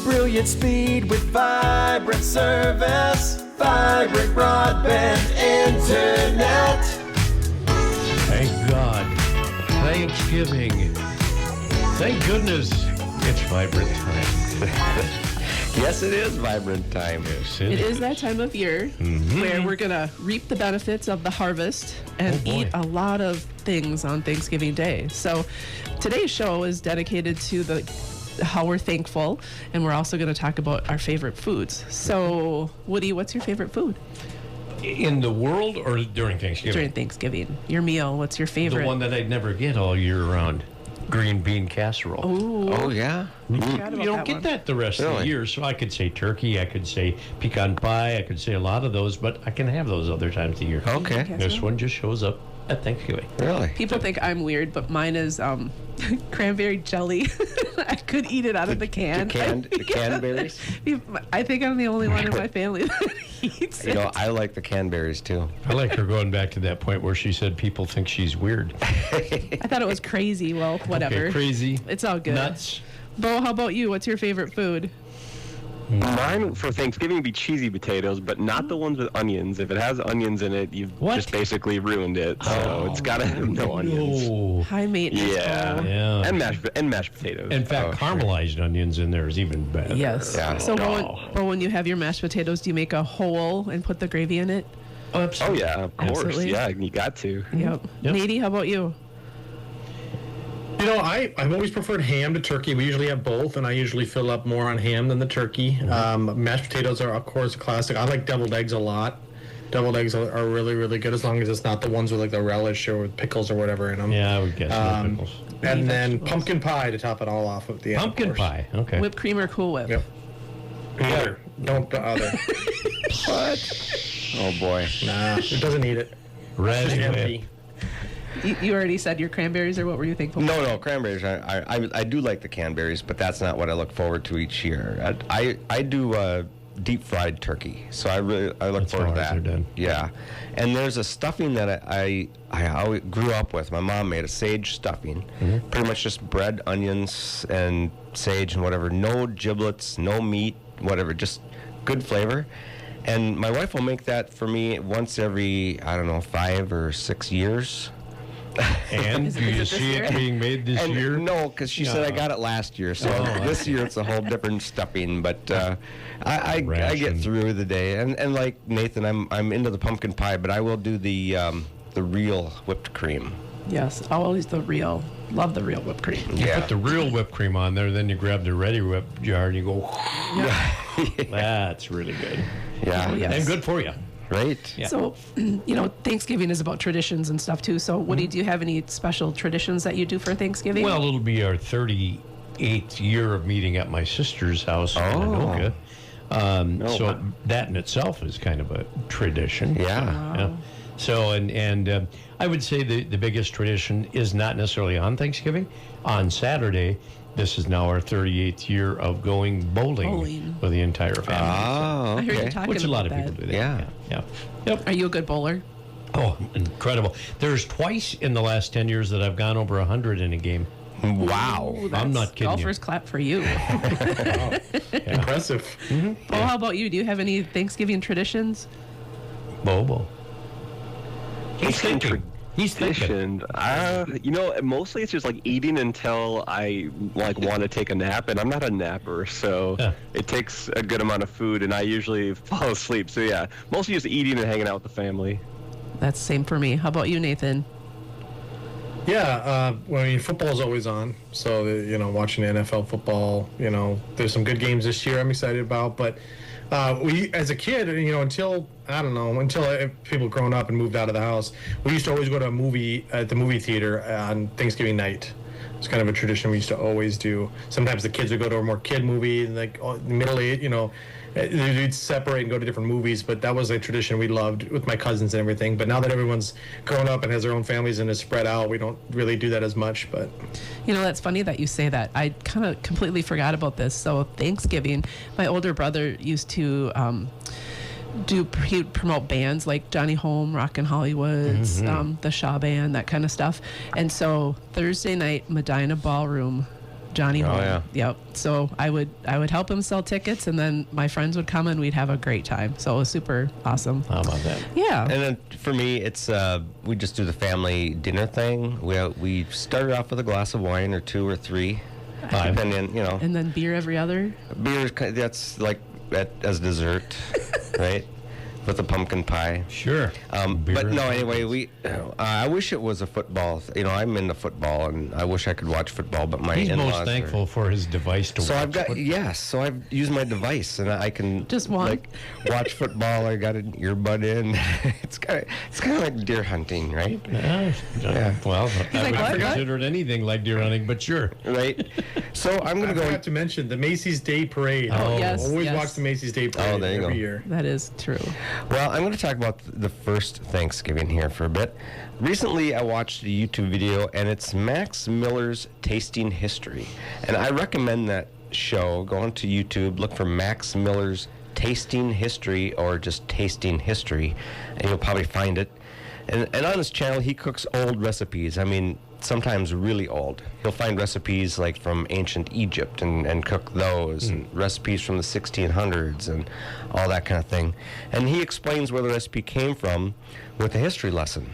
Brilliant speed with vibrant service. Vibrant Broadband Internet. Thank God. Thanksgiving. Thank goodness it's Vibrant time. Yes, it is Vibrant time. Yes, It is that time of year where we're going to reap the benefits of the harvest and eat a lot of things on Thanksgiving Day. So today's show is dedicated to how we're thankful, and we're also going to talk about our favorite foods. So, Woody, what's your favorite food? In the world or during Thanksgiving? During Thanksgiving. Your meal, what's your favorite? The one that I'd never get all year round. Green bean casserole. Ooh. Oh, yeah? You about don't that get one. that the rest of the year, so I could say turkey, I could say pecan pie, I could say a lot of those, but I can have those other times of the year. Okay. This one just shows up at Thanksgiving. Really? People think I'm weird, but mine is cranberry jelly. I could eat it out of the can. The canberries? I think I'm the only one in my family that eats You it. know, I like the canberries, too. I like her going back to that point where she said people think she's weird. I thought it was crazy. Well, whatever. Okay, crazy. It's all good. Nuts. Bo, how about you? What's your favorite food? Mine for Thanksgiving would be cheesy potatoes, but not the ones with onions. If it has onions in it, you've What? just basically ruined it. So it's got to have no onions. No. High maintenance. Yeah. Bo. Yeah. And mashed potatoes. In fact, caramelized onions in there is even better. Yes. Yeah. So, Oh. Bo, when you have your mashed potatoes, do you make a hole and put the gravy in it? Oh, Oh absolutely. yeah, of course. Absolutely. Yeah, you got to. Yep. Yep. Nady, how about you? You know, I've always preferred ham to turkey. We usually have both, and I usually fill up more on ham than the turkey. Mashed potatoes are, of course, a classic. I like deviled eggs a lot. Deviled eggs are really, really good as long as it's not the ones with like the relish or with pickles or whatever in them. Yeah, I would guess no pickles. And then vegetables. pumpkin pie to top it all off at the end. of Pumpkin course. pie. Okay. Whipped cream or Cool Whip? Yep. Either. Don't the other. Oh, boy. Nah, it doesn't need it. Red Just whip. empty. You already said your cranberries, or what were you thankful for? No, cranberries. I do like the canberries, but that's not what I look forward to each year. I do deep fried turkey, so I look That's forward to how ours that. are done. Yeah, and there's a stuffing that I always grew up with. My mom made a sage stuffing, pretty much just bread, onions, and sage and whatever. No giblets, no meat, whatever. Just good flavor. And my wife will make that for me once every 5 or 6 years. And Is it- do is you it this see year? it being made this And year? no, because she said I got it last year, so this year it's a whole different stuffing. But I Ration. get through the day, and like Nathan, I'm into the pumpkin pie, but I will do the real whipped cream. Yes, always the real. Love the real whipped cream. You Yeah. put the real whipped cream on there, then you grab the ready whip jar and you go, that's really good. Yeah, Oh, yes. And good for you. right. Yeah. So, Thanksgiving is about traditions and stuff too. So, Woody, do you have any special traditions that you do for Thanksgiving? Well, it'll be our 38th year of meeting at my sister's house in Anoka. So that in itself is kind of a tradition. Yeah. Yeah. So, and I would say the biggest tradition is not necessarily on Thanksgiving. On Saturday, this is now our 38th year of going bowling with the entire family. Oh, I heard you okay. talking Which a lot of about people that. do that. Yeah. Yeah. Yep. Are you a good bowler? Oh, incredible. There's twice in the last 10 years that I've gone over 100 in a game. Wow. Ooh, I'm that's not kidding you. Golfers clap for you. Impressive. Well, how about you? Do you have any Thanksgiving traditions? Bobo. He's thinking. He's thinking. Tradition. Mostly it's just like eating until I want to take a nap, and I'm not a napper, so it takes a good amount of food, and I usually fall asleep. So yeah, mostly just eating and hanging out with the family. That's the same for me. How about you, Nathan? Yeah, football's always on. So, watching NFL football, there's some good games this year I'm excited about. But we, as a kid, until people grown up and moved out of the house, we used to always go to a movie at the movie theater on Thanksgiving night. It's kind of a tradition we used to always do. Sometimes the kids would go to a more kid movie, and middle age, they'd separate and go to different movies. But that was a tradition we loved with my cousins and everything. But now that everyone's grown up and has their own families and is spread out, we don't really do that as much. But That's funny that you say that. I kind of completely forgot about this. So Thanksgiving, my older brother used to he'd promote bands like Johnny Home, Rockin' Hollywoods, the Shaw Band, that kind of stuff. And so Thursday night, Medina Ballroom Johnny home. yeah. Yep. So I would help him sell tickets, and then my friends would come and we'd have a great time. So it was super awesome. How about that? Yeah. And then for me, it's we just do the family dinner thing. We started off with a glass of wine or 2 or 3, depending, And then beer every other. beer. That's like as dessert, right? With a pumpkin pie. Sure. But no, anyway, I wish it was a football. I'm into football, and I wish I could watch football. But my He's in-laws most thankful for his device to So watch. I've got football. So I've used my device, and I can Just one? like watch football. I got an earbud in. it's kind of like deer hunting, right? Yeah. Well, I like, would "What? consider it anything like deer hunting, but sure. Right. So I'm I gonna go. forgot to mention the Macy's Day Parade. Oh, yes, Always yes. watch the Macy's Day Parade there you every go. year. That is true. Well, I'm going to talk about the first Thanksgiving here for a bit. Recently, I watched a YouTube video, and it's Max Miller's Tasting History. And I recommend that show. Go onto YouTube, look for Max Miller's Tasting History or just Tasting History, and you'll probably find it. And on his channel, he cooks old recipes. I mean, sometimes really old. He'll find recipes like from ancient Egypt and cook those, and recipes from the 1600s and all that kind of thing. And he explains where the recipe came from with a history lesson.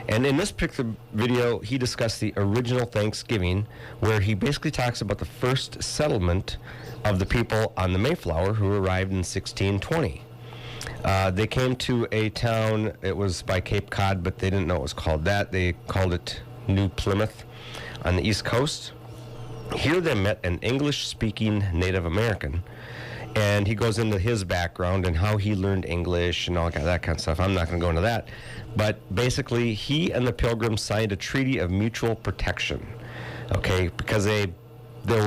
And in this particular video, he discussed the original Thanksgiving, where he basically talks about the first settlement of the people on the Mayflower who arrived in 1620. They came to a town, it was by Cape Cod, but they didn't know it was called that. They called it New Plymouth on the East Coast. Here they met an English-speaking Native American, and he goes into his background and how he learned English and all that kind of stuff. I'm not going to go into that. But basically, he and the Pilgrims signed a treaty of mutual protection, okay, because there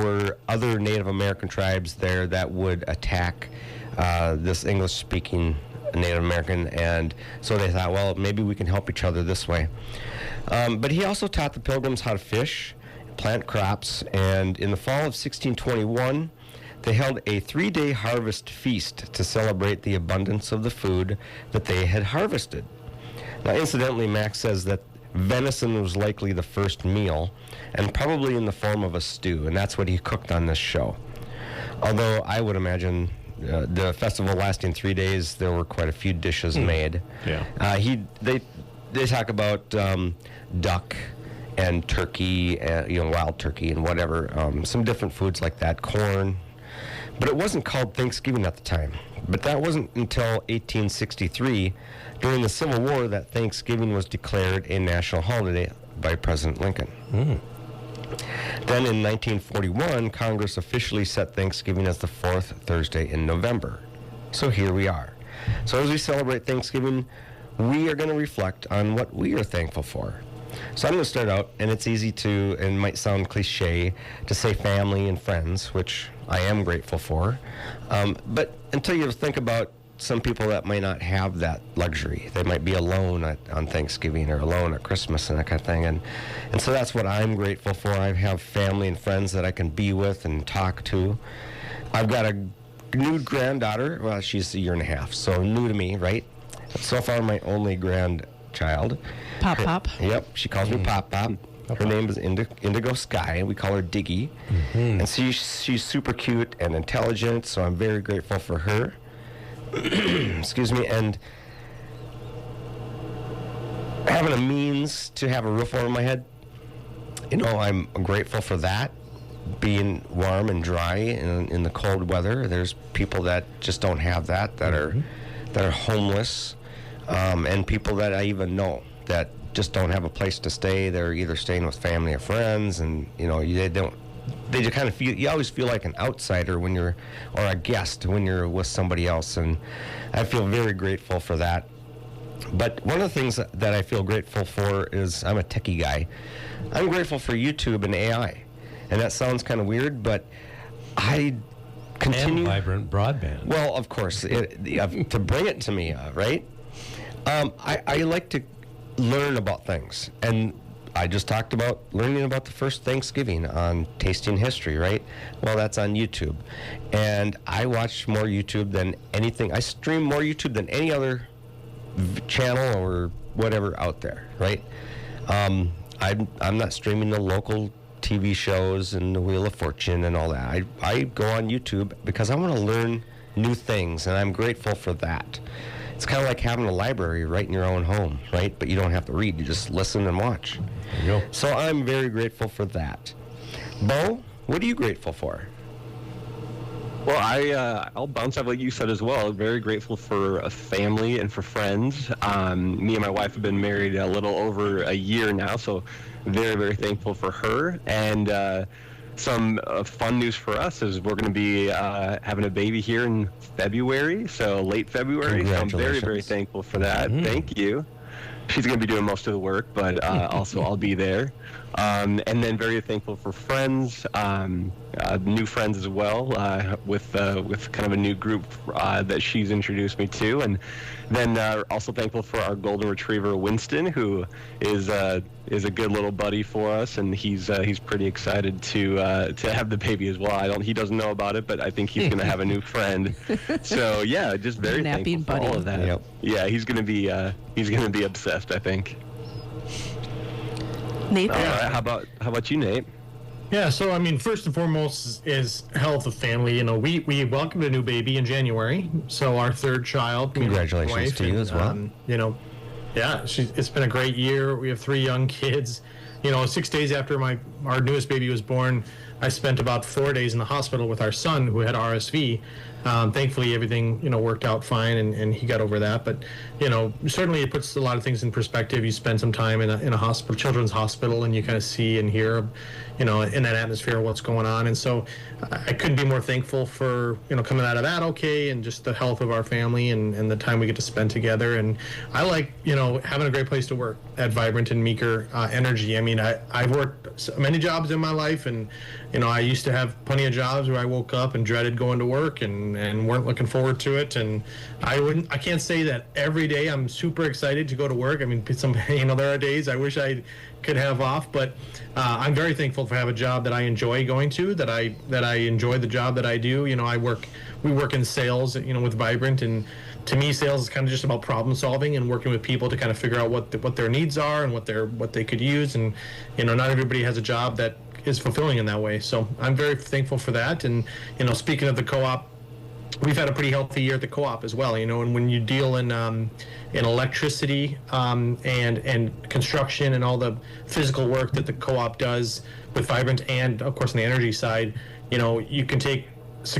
were other Native American tribes there that would attack this English-speaking Native American, and so they thought, well, maybe we can help each other this way. But he also taught the Pilgrims how to fish, plant crops, and in the fall of 1621, they held a 3-day harvest feast to celebrate the abundance of the food that they had harvested. Now, incidentally, Max says that venison was likely the first meal, and probably in the form of a stew, and that's what he cooked on this show. Although I would imagine the festival lasting 3 days, there were quite a few dishes made. Yeah. They talk about duck and turkey, wild turkey and whatever, some different foods like that, corn. But it wasn't called Thanksgiving at the time. But that wasn't until 1863, during the Civil War, that Thanksgiving was declared a national holiday by President Lincoln. Then in 1941, Congress officially set Thanksgiving as the 4th Thursday in November. So here we are. So as we celebrate Thanksgiving, we are going to reflect on what we are thankful for. So I'm going to start out, and it's easy to, and might sound cliche, to say family and friends, which I am grateful for. But until you think about some people that might not have that luxury. They might be alone on Thanksgiving or alone at Christmas and that kind of thing. And so that's what I'm grateful for. I have family and friends that I can be with and talk to. I've got a new granddaughter. Well, she's 1.5 years, so new to me, right? So far, my only grandchild. Pop Pop. Yep, she calls me Pop Pop. Her name is Indigo Sky. We call her Diggy. And she's super cute and intelligent, so I'm very grateful for her. Excuse me. And having a means to have a roof over my head, I'm grateful for that. Being warm and dry in the cold weather. There's people that just don't have that are homeless, and people that I even know that just don't have a place to stay. They're either staying with family or friends, and they just kind of feel, you always feel like an outsider or a guest when you're with somebody else, and I feel very grateful for that. But one of the things that I feel grateful for is, I'm a techie guy. I'm grateful for YouTube and AI. And that sounds kind of weird, but I continue... And Vibrant Broadband. Well, of course, to bring it to me, right? I like to learn about things. And I just talked about learning about the first Thanksgiving on Tasting History, right? Well, that's on YouTube. And I watch more YouTube than anything. I stream more YouTube than any other channel or whatever out there, right? I'm not streaming the local TV shows and the Wheel of Fortune and all that. I go on YouTube because I want to learn new things, and I'm grateful for that. It's kind of like having a library right in your own home, right? But you don't have to read. You just listen and watch. There you go. So I'm very grateful for that. Bo, what are you grateful for? Well, I'll bounce off what you said as well. Very grateful for a family and for friends. Me and my wife have been married a little over a year now, so very, very thankful for her. And some fun news for us is we're going to be having a baby here in February, so late February. So I'm very, very thankful for that. Thank you. She's going to be doing most of the work, but also I'll be there. And then very thankful for friends, new friends as well, with kind of a new group that she's introduced me to. And then also thankful for our golden retriever Winston, who is a good little buddy for us, and he's pretty excited to have the baby as well. He doesn't know about it, but I think he's going to have a new friend. So yeah, just very thankful for all of that. Yep. Yeah, he's going to be obsessed, I think. Nate? All right, how about you, Nate? Yeah, so I mean, first and foremost is health of family. You know, we welcomed a new baby in January, so our third child. Congratulations to you as well. You know, yeah, it's been a great year. We have 3 young kids. You know, 6 days after our newest baby was born, I spent about 4 days in the hospital with our son who had RSV. Thankfully, everything, worked out fine, and he got over that. But, certainly it puts a lot of things in perspective. You spend some time in a hospital, children's hospital, and you kind of see and hear, in that atmosphere what's going on. And so I couldn't be more thankful for, coming out of that okay, and just the health of our family and the time we get to spend together. And I like, having a great place to work at Vibrant and Meeker Energy. I mean, I've worked many jobs in my life, and, I used to have plenty of jobs where I woke up and dreaded going to work and weren't looking forward to it. And I can't say that every day I'm super excited to go to work. I mean, there are days I wish I could have off, but I'm very thankful to have a job that I enjoy going to, that I enjoy the job that I do. We work in sales, with Vibrant, and to me, sales is kind of just about problem solving and working with people to kind of figure out what their needs are and what they could use. And not everybody has a job that is fulfilling in that way. So I'm very thankful for that. And speaking of the co-op, we've had a pretty healthy year at the co-op as well. And when you deal in electricity and construction and all the physical work that the co-op does with Vibrant, and of course on the energy side, you can take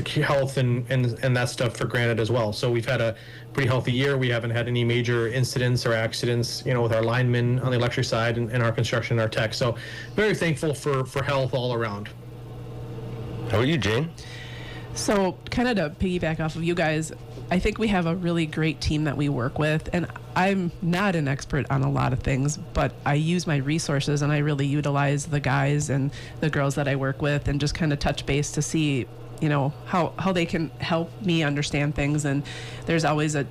health and that stuff for granted as well. So we've had a pretty healthy year. We haven't had any major incidents or accidents, with our linemen on the electric side and our construction and our tech. So very thankful for health all around. How are you, Jane? So kind of to piggyback off of you guys, I think we have a really great team that we work with, and I'm not an expert on a lot of things, but I use my resources and I really utilize the guys and the girls that I work with and just kind of touch base to see how they can help me understand things. And there's always a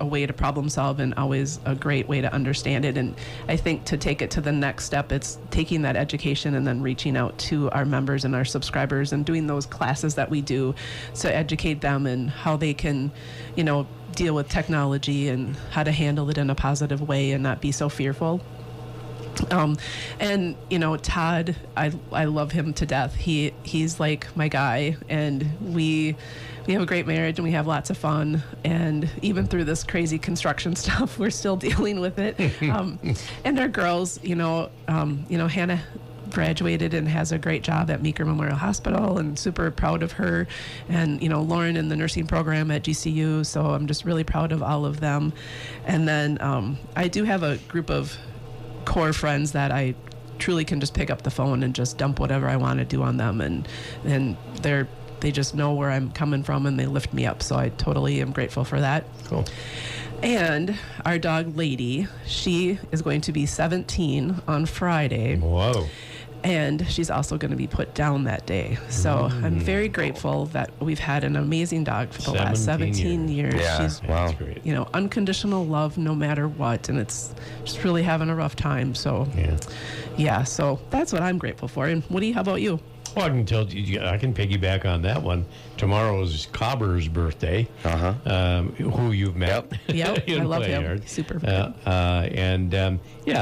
way to problem solve, and always a great way to understand it. And I think to take it to the next step, it's taking that education and then reaching out to our members and our subscribers and doing those classes that we do to educate them and how they can, deal with technology and how to handle it in a positive way and not be so fearful. And Todd, I love him to death. He's like my guy, and we have a great marriage and we have lots of fun. And even through this crazy construction stuff, we're still dealing with it. And our girls, Hannah graduated and has a great job at Meeker Memorial Hospital, and super proud of her. And Lauren in the nursing program at GCU. So I'm just really proud of all of them. And then I do have a group of core friends that I truly can just pick up the phone and just dump whatever I want to do on them, and they just know where I'm coming from and they lift me up. So I totally am grateful for that. Cool. And our dog Lady, she is going to be 17 on Friday. Whoa. And she's also going to be put down that day. So I'm very grateful that we've had an amazing dog for the last 17 years. Yeah, she's, wow. Unconditional love no matter what. And it's just really having a rough time. So, yeah, so that's what I'm grateful for. And Woody, how about you? Well, I can tell you, I can piggyback on that one. Tomorrow's Cobber's birthday, who you've met. Yep, I love him. Yard. Super.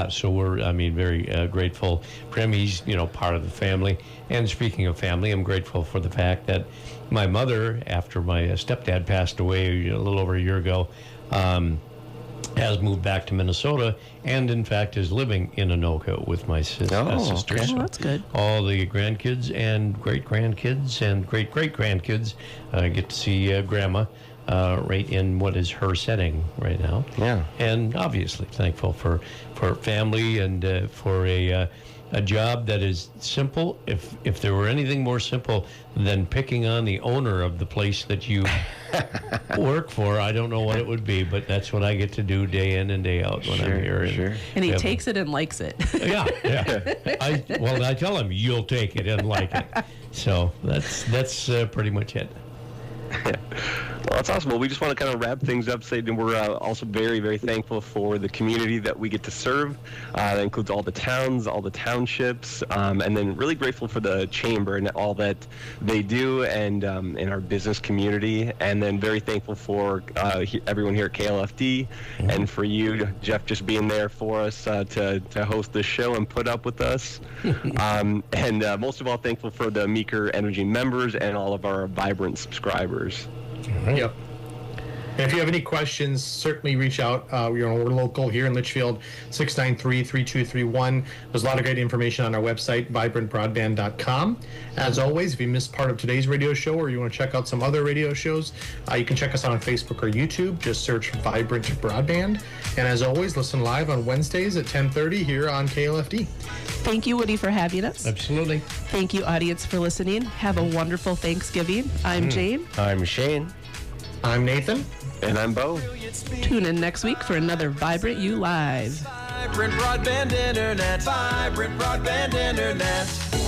So we're, very grateful for him. He's, part of the family. And speaking of family, I'm grateful for the fact that my mother, after my stepdad passed away a little over a year ago, has moved back to Minnesota and, in fact, is living in Anoka with my sister. Okay. So that's good. all the grandkids and great-grandkids and great-great-grandkids get to see Grandma right in what is her setting right now. Yeah. And obviously thankful for family and for a job that is simple. If there were anything more simple than picking on the owner of the place that you work for, I don't know what it would be, but that's what I get to do day in and day out when I'm here. Sure. And he takes it and likes it. Yeah. I tell him you'll take it and like it. So that's pretty much it. Well, that's awesome. Well, we just want to kind of wrap things up, saying we're also very, very thankful for the community that we get to serve. That includes all the towns, all the townships, and then really grateful for the chamber and all that they do and in our business community. And then very thankful for everyone here at KLFD and for you, Jeff, just being there for us to host this show and put up with us. And most of all, thankful for the Meeker Energy members and all of our Vibrant subscribers. Right. Yep. And if you have any questions, certainly reach out. We're local here in Litchfield, 693-3231. There's a lot of great information on our website, vibrantbroadband.com. As always, if you missed part of today's radio show or you want to check out some other radio shows, you can check us out on Facebook or YouTube. Just search Vibrant Broadband. And as always, listen live on Wednesdays at 10:30 here on KLFD. Thank you, Woody, for having us. Absolutely. Thank you, audience, for listening. Have a wonderful Thanksgiving. I'm Jane. I'm Shane. I'm Nathan. And I'm Bo. Tune in next week for another Vibrant You Live. Vibrant Broadband Internet. Vibrant Broadband Internet.